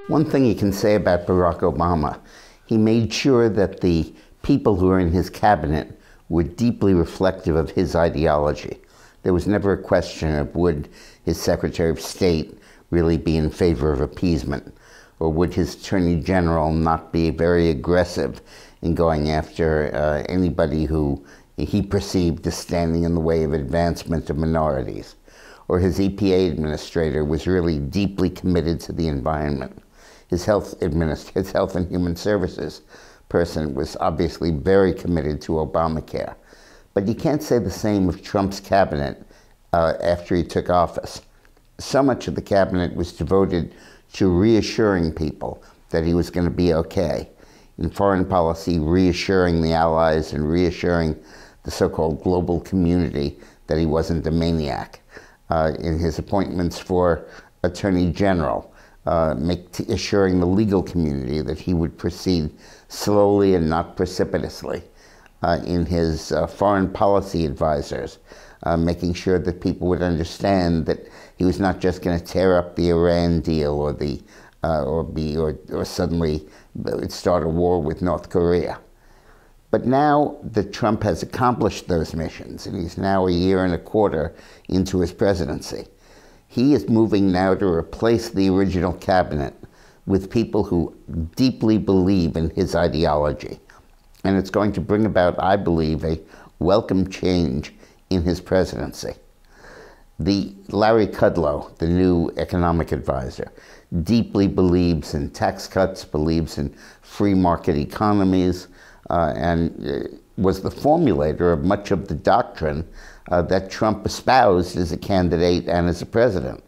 One thing you can say about Barack Obama, he made sure that the people who were in his cabinet were deeply reflective of his ideology. There was never a question of would his Secretary of State really be in favor of appeasement, or would his Attorney General not be very aggressive in going after anybody who he perceived as standing in the way of advancement of minorities, or his EPA administrator was really deeply committed to the environment. His health and human services person was obviously very committed to Obamacare. But you can't say the same of Trump's cabinet after he took office. So much of the cabinet was devoted to reassuring people that he was going to be okay. In foreign policy, reassuring the allies and reassuring the so-called global community that he wasn't a maniac. In his appointments for Attorney General, assuring the legal community that he would proceed slowly and not precipitously. In his foreign policy advisors, making sure that people would understand that he was not just going to tear up the Iran deal or suddenly start a war with North Korea. But now that Trump has accomplished those missions, and he's now a year and a quarter into his presidency, he is moving now to replace the original cabinet with people who deeply believe in his ideology. And it's going to bring about, I believe, a welcome change in his presidency. Larry Kudlow, the new economic advisor, deeply believes in tax cuts, believes in free market economies, and was the formulator of much of the doctrine that Trump espoused as a candidate and as a president.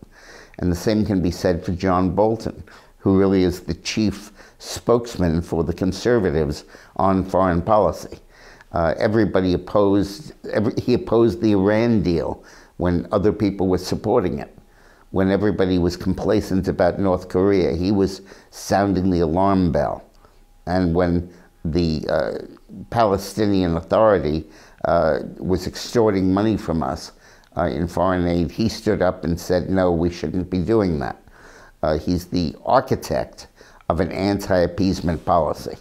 And the same can be said for John Bolton, who really is the chief spokesman for the conservatives on foreign policy. He opposed the Iran deal when other people were supporting it. When everybody was complacent about North Korea, he was sounding the alarm bell. And when the Palestinian Authority was extorting money from us in foreign aid, he stood up and said, no, we shouldn't be doing that. He's the architect of an anti-appeasement policy.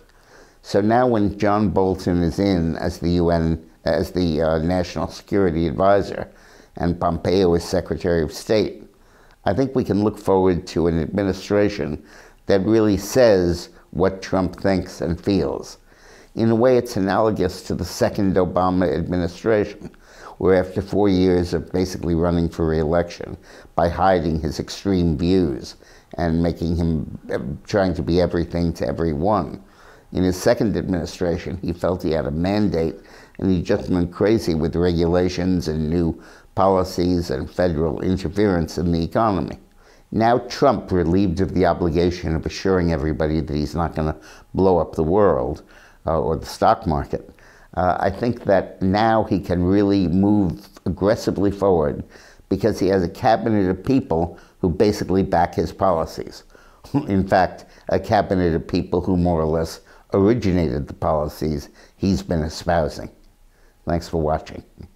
So now when John Bolton is in as the National Security Advisor and Pompeo is Secretary of State, I think we can look forward to an administration that really says what Trump thinks and feels. In a way, it's analogous to the second Obama administration, where after 4 years of basically running for re-election by hiding his extreme views and making him trying to be everything to everyone, in his second administration, he felt he had a mandate, and he just went crazy with regulations and new policies and federal interference in the economy. Now Trump, relieved of the obligation of assuring everybody that he's not going to blow up the world or the stock market, I think that now he can really move aggressively forward because he has a cabinet of people who basically back his policies. In fact, a cabinet of people who more or less originated the policies he's been espousing. Thanks for watching.